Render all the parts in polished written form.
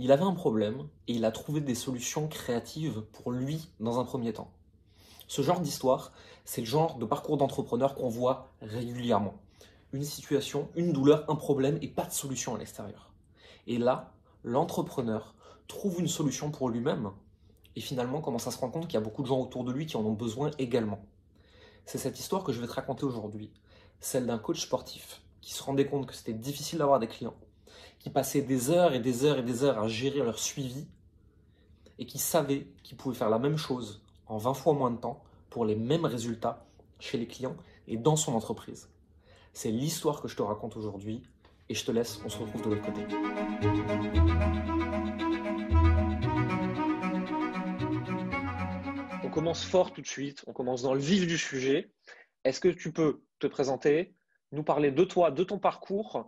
Il avait un problème et il a trouvé des solutions créatives pour lui dans un premier temps. Ce genre d'histoire, c'est le genre de parcours d'entrepreneur qu'on voit régulièrement. Une situation, une douleur, un problème et pas de solution à l'extérieur. Et là, l'entrepreneur trouve une solution pour lui-même et finalement commence à se rendre compte qu'il y a beaucoup de gens autour de lui qui en ont besoin également. C'est cette histoire que je vais te raconter aujourd'hui, celle d'un coach sportif qui se rendait compte que c'était difficile d'avoir des clients, qui passait des heures et des heures et des heures à gérer leur suivi et qui savait qu'il pouvait faire la même chose en 20 fois moins de temps pour les mêmes résultats chez les clients et dans son entreprise. C'est l'histoire que je te raconte aujourd'hui et je te laisse, on se retrouve de l'autre côté. On commence fort tout de suite, on commence dans le vif du sujet. Est-ce que tu peux te présenter, nous parler de toi, de ton parcours,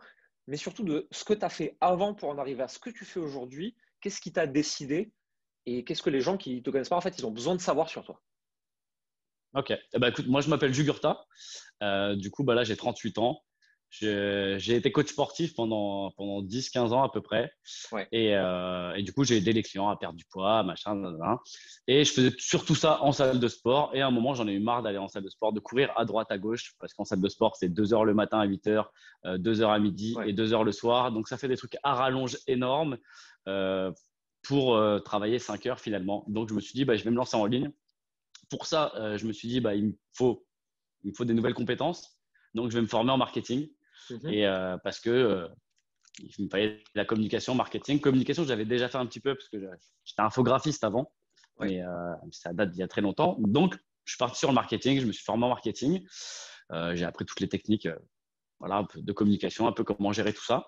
mais surtout de ce que tu as fait avant pour en arriver à ce que tu fais aujourd'hui? Qu'est-ce qui t'a décidé et qu'est-ce que les gens qui ne te connaissent pas, en fait, ils ont besoin de savoir sur toi? Ok. Écoute, moi je m'appelle Jugurtha. Du coup, là j'ai 38 ans. J'ai été coach sportif pendant 10-15 ans à peu près. Ouais, Et du coup, j'ai aidé les clients à perdre du poids, machin, nanana. Et je faisais surtout ça en salle de sport. Et à un moment, j'en ai eu marre d'aller en salle de sport, de courir à droite, à gauche, parce qu'en salle de sport, c'est 2 heures le matin à 8 heures, 2 heures à midi ouais. et 2 heures le soir. Donc ça fait des trucs à rallonge énormes euh, pour travailler 5 heures finalement. Donc je me suis dit, je vais me lancer en ligne. Pour ça, je me suis dit, il me faut des nouvelles compétences. Donc, je vais me former en marketing. Mhm. Et parce que il me fallait de la communication, marketing. Communication, j'avais déjà fait un petit peu parce que j'étais infographiste avant, Ouais. mais ça date d'il y a très longtemps. Donc, je suis parti sur le marketing. Je me suis formé en marketing. J'ai appris toutes les techniques voilà, un peu de communication, un peu comment gérer tout ça.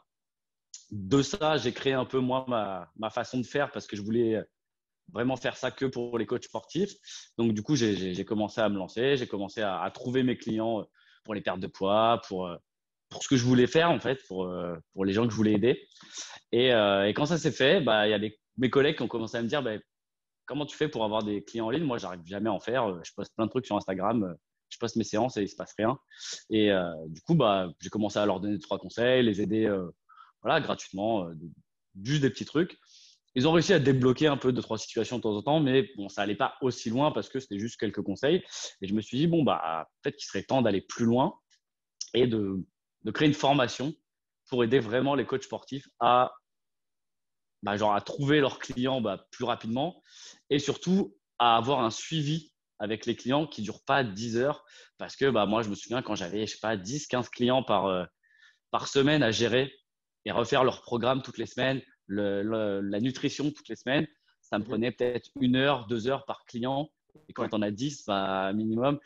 De ça, j'ai créé un peu moi ma façon de faire parce que je voulais vraiment faire ça que pour les coachs sportifs. Donc, du coup, j'ai commencé à me lancer, j'ai commencé à trouver mes clients pour les pertes de poids, pour ce que je voulais faire, en fait, pour les gens que je voulais aider. Et quand ça s'est fait, il y a mes collègues qui ont commencé à me dire, comment tu fais pour avoir des clients en ligne? Moi, j'arrive jamais à en faire. Je poste plein de trucs sur Instagram, je poste mes séances et il se passe rien. Et du coup, j'ai commencé à leur donner 2, 3 conseils, les aider voilà, gratuitement, juste des petits trucs. Ils ont réussi à débloquer un peu 2, 3 situations de temps en temps, mais bon, ça allait pas aussi loin parce que c'était juste quelques conseils. Et je me suis dit, bon, peut-être qu'il serait temps d'aller plus loin et de créer une formation pour aider vraiment les coachs sportifs à trouver leurs clients plus rapidement et surtout à avoir un suivi avec les clients qui ne dure pas 10 heures. Parce que moi, je me souviens quand j'avais, je sais pas, 10, 15 clients par semaine à gérer et refaire leur programme toutes les semaines, la nutrition toutes les semaines. Ça me Mhm. prenait peut-être 1 heure, 2 heures par client. Et Ouais. quand on a 10 minimum,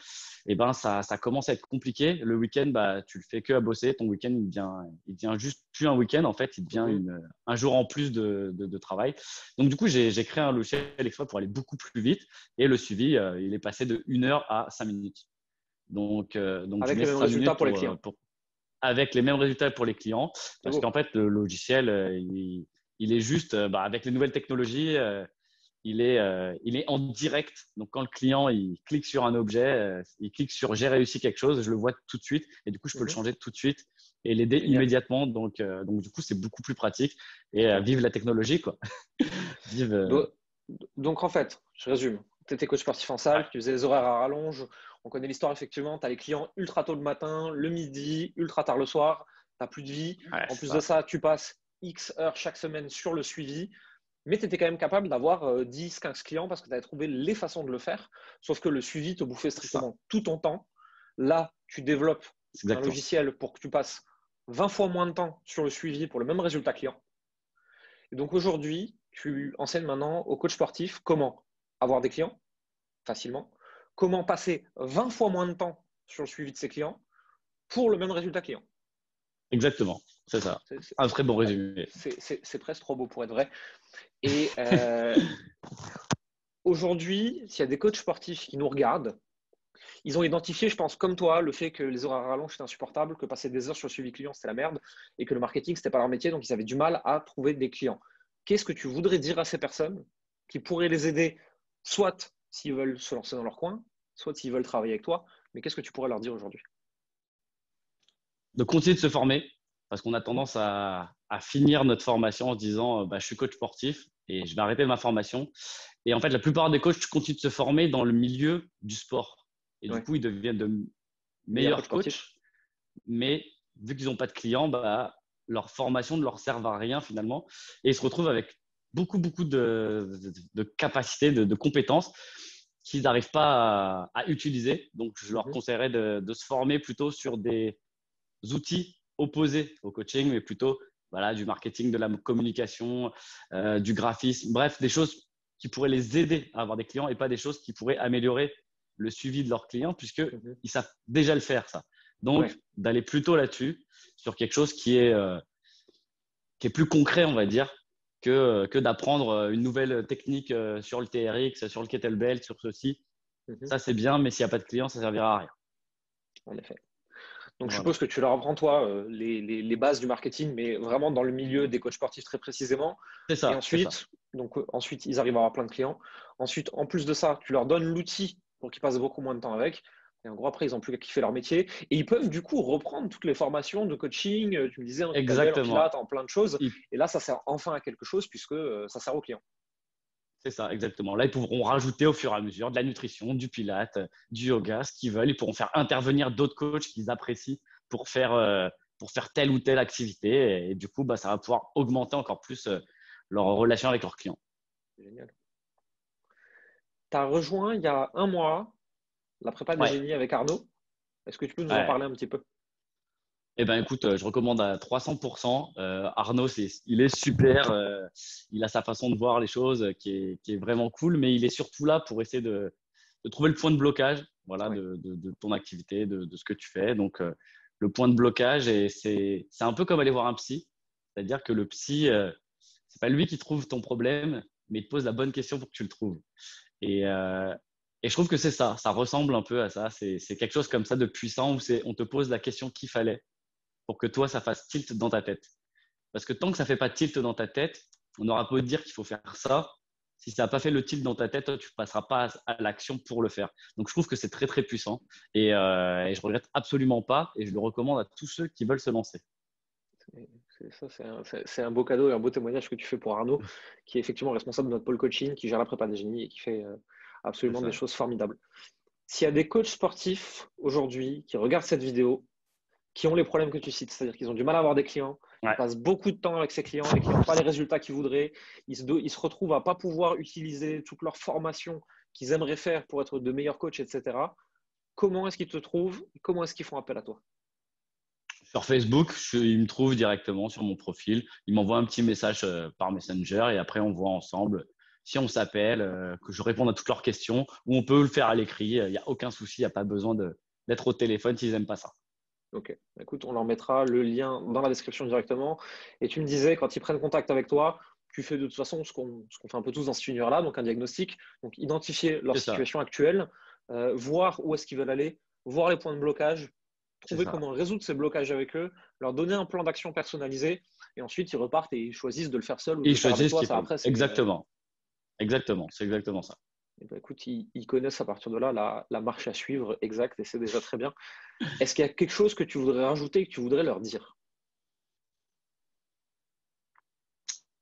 ça commence à être compliqué. Le week-end, tu le fais que à bosser. Ton week-end, il devient juste plus un week-end. En fait, il devient Mhm. un jour en plus de travail. Donc, du coup, j'ai créé un logiciel exprès pour aller beaucoup plus vite. Et le suivi, il est passé de 1 heure à 5 minutes. Donc je Avec mets les mêmes 5 résultats minutes pour les clients. avec les mêmes résultats pour les clients, C'est parce beau. qu'en fait, le logiciel, il est juste, avec les nouvelles technologies, il est en direct. Donc, quand le client il clique sur un objet, il clique sur j'ai réussi quelque chose, je le vois tout de suite, et du coup, je peux le Mhm. changer tout de suite et l'aider Génial. immédiatement. Donc, du coup, c'est beaucoup plus pratique. Et Ok. vive la technologie, quoi. Vive. Do- Donc, en fait, je résume. Tu étais coach sportif en Ouais, salle, tu faisais des horaires à rallonge. On connaît l'histoire, effectivement. Tu as les clients ultra tôt le matin, le midi, ultra tard le soir. Tu n'as plus de vie. ouais, En c'est plus de ça. ça, tu passes X heures chaque semaine sur le suivi. Mais tu étais quand même capable d'avoir 10, 15 clients parce que tu avais trouvé les façons de le faire. Sauf que le suivi te bouffait C'est ça. strictement tout ton temps. Là, tu développes C'est un exactement ça. logiciel pour que tu passes 20 fois moins de temps sur le suivi pour le même résultat client. Et donc aujourd'hui, tu enseignes maintenant aux coachs sportifs comment avoir des clients facilement, comment passer 20 fois moins de temps sur le suivi de ses clients pour le même résultat client. Exactement. C'est ça. C'est c'est- Un très bon résumé. c'est presque trop beau pour être vrai. Et aujourd'hui, s'il y a des coachs sportifs qui nous regardent, ils ont identifié, je pense, comme toi, le fait que les horaires à rallonge, c'était insupportable, que passer des heures sur le suivi client, c'était la merde, et que le marketing, c'était pas leur métier, donc ils avaient du mal à trouver des clients. Qu'est-ce que tu voudrais dire à ces personnes qui pourraient les aider, soit s'ils veulent se lancer dans leur coin, soit s'ils veulent travailler avec toi, mais qu'est-ce que tu pourrais leur dire aujourd'hui? De continuer de se former parce qu'on a tendance à finir notre formation en se disant je suis coach sportif et je vais arrêter ma formation. Et en fait, la plupart des coachs continuent de se former dans le milieu du sport. Et du coup, ils deviennent de meilleurs coachs. Mais vu qu'ils n'ont pas de clients, leur formation ne leur sert à rien finalement. Et ils se retrouvent avec beaucoup de capacités, de compétences qu'ils n'arrivent pas à utiliser. Donc, je leur conseillerais de se former plutôt sur des outils opposés au coaching, mais plutôt du marketing, de la communication, du graphisme, bref, des choses qui pourraient les aider à avoir des clients et pas des choses qui pourraient améliorer le suivi de leurs clients puisqu'ils savent déjà le faire, ça. Donc, d'aller plutôt là-dessus, sur quelque chose qui est plus concret, on va dire, que d'apprendre une nouvelle technique sur le TRX, sur le kettlebell, sur ceci. Ça, c'est bien, mais s'il n'y a pas de clients, ça ne servira à rien. En effet. Donc, je suppose que tu leur apprends, toi, les bases du marketing, mais vraiment dans le milieu des coachs sportifs très précisément. C'est ça. Et ensuite, ils arrivent à avoir plein de clients. Ensuite, en plus de ça, tu leur donnes l'outil pour qu'ils passent beaucoup moins de temps avec. Et en gros, après, ils n'ont plus qu'à kiffer leur métier. Et ils peuvent, du coup, reprendre toutes les formations de coaching. Tu me disais, en pilates, en plein de choses. Et là, ça sert enfin à quelque chose puisque ça sert aux clients. C'est ça, exactement. Là, ils pourront rajouter au fur et à mesure de la nutrition, du pilates, du yoga, ce qu'ils veulent. Ils pourront faire intervenir d'autres coachs qu'ils apprécient pour faire telle ou telle activité. Et du coup, ça va pouvoir augmenter encore plus leur relation avec leurs clients. Génial. Tu as rejoint il y a 1 mois la prépa des génies avec Arnaud. Est-ce que tu peux nous en parler un petit peu? Eh bien, écoute, je recommande à 300%. Arnaud, il est super. Il a sa façon de voir les choses qui est vraiment cool, mais il est surtout là pour essayer de trouver le point de blocage de ton activité, de ce que tu fais. Donc, le point de blocage, c'est un peu comme aller voir un psy. C'est-à-dire que le psy, c'est pas lui qui trouve ton problème, mais il te pose la bonne question pour que tu le trouves. Et je trouve que c'est ça. Ça ressemble un peu à ça. C'est quelque chose comme ça de puissant où on te pose la question qu'il fallait pour que toi, ça fasse tilt dans ta tête. Parce que tant que ça ne fait pas tilt dans ta tête, on aura beau te dire qu'il faut faire ça. Si ça n'a pas fait le tilt dans ta tête, toi, tu ne passeras pas à l'action pour le faire. Donc, je trouve que c'est très, très puissant. Et je ne regrette absolument pas. Et je le recommande à tous ceux qui veulent se lancer. C'est un beau cadeau et un beau témoignage que tu fais pour Arnaud, qui est effectivement responsable de notre pôle coaching, qui gère la prépa des génies et qui fait absolument des choses formidables. S'il y a des coachs sportifs aujourd'hui qui regardent cette vidéo, qui ont les problèmes que tu cites, c'est-à-dire qu'ils ont du mal à avoir des clients, ils passent beaucoup de temps avec ces clients, les clients n'ont pas les résultats qu'ils voudraient, ils se retrouvent à ne pas pouvoir utiliser toute leur formation qu'ils aimeraient faire pour être de meilleurs coachs, etc. Comment est-ce qu'ils te trouvent? Comment est-ce qu'ils font appel à toi? Sur Facebook, ils me trouvent directement sur mon profil. Ils m'envoient un petit message par Messenger et après, on voit ensemble si on s'appelle, que je réponde à toutes leurs questions ou on peut le faire à l'écrit. Il n'y a aucun souci, il n'y a pas besoin d'être au téléphone s'ils n'aiment pas ça. Ok, écoute, on leur mettra le lien dans la description directement. Et tu me disais, quand ils prennent contact avec toi, tu fais de toute façon ce qu'on fait un peu tous dans cet univers-là, donc un diagnostic, donc identifier leur situation actuelle, voir où est-ce qu'ils veulent aller, voir les points de blocage, trouver comment résoudre ces blocages avec eux, leur donner un plan d'action personnalisé, et ensuite ils repartent et ils choisissent de le faire seuls ou de le faire avec toi. Ça, après, exactement, c'est exactement ça. Et ben, écoute, ils connaissent à partir de là la marche à suivre exacte et c'est déjà très bien. Est-ce qu'il y a quelque chose que tu voudrais rajouter, que tu voudrais leur dire?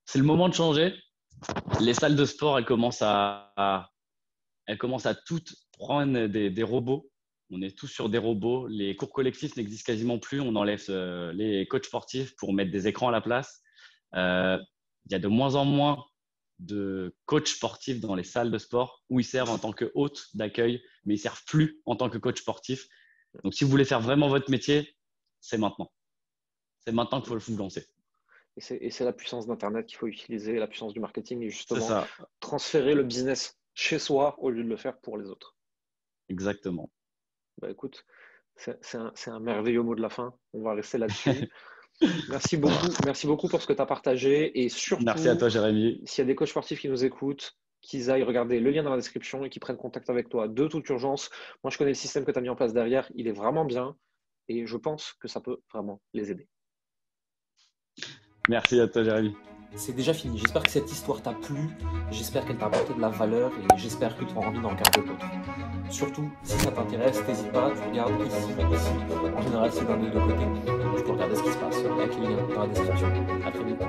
C'est le moment de changer. Les salles de sport, elles commencent à toutes prendre des robots. On est tous sur des robots. Les cours collectifs n'existent quasiment plus. On enlève les coachs sportifs pour mettre des écrans à la place. Il y a de moins en moins de coachs sportifs dans les salles de sport où ils servent en tant que hôtes d'accueil, mais ils ne servent plus en tant que coach sportif. Donc, si vous voulez faire vraiment votre métier, c'est maintenant. C'est maintenant qu'il faut vous lancer. Et c'est la puissance d'Internet qu'il faut utiliser, la puissance du marketing et justement transférer le business chez soi au lieu de le faire pour les autres. Exactement. Bah, écoute, c'est un merveilleux mot de la fin. On va rester là-dessus. Merci beaucoup pour ce que tu as partagé et surtout, merci à toi, Jérémy. S'il y a des coachs sportifs qui nous écoutent, qu'ils aillent regarder le lien dans la description et qu'ils prennent contact avec toi de toute urgence. Moi, je connais le système que tu as mis en place derrière. Il est vraiment bien et je pense que ça peut vraiment les aider. Merci à toi, Jérémy. c'est déjà fini. J'espère que cette histoire t'a plu, j'espère qu'elle t'a apporté de la valeur et j'espère que tu auras envie d'en regarder d'autres. Surtout, si ça t'intéresse, n'hésite pas, tu regardes ici, ici. En général, c'est d'un des deux côtés. Tu peux regarder ce qui se passe avec les liens dans la description. À très vite.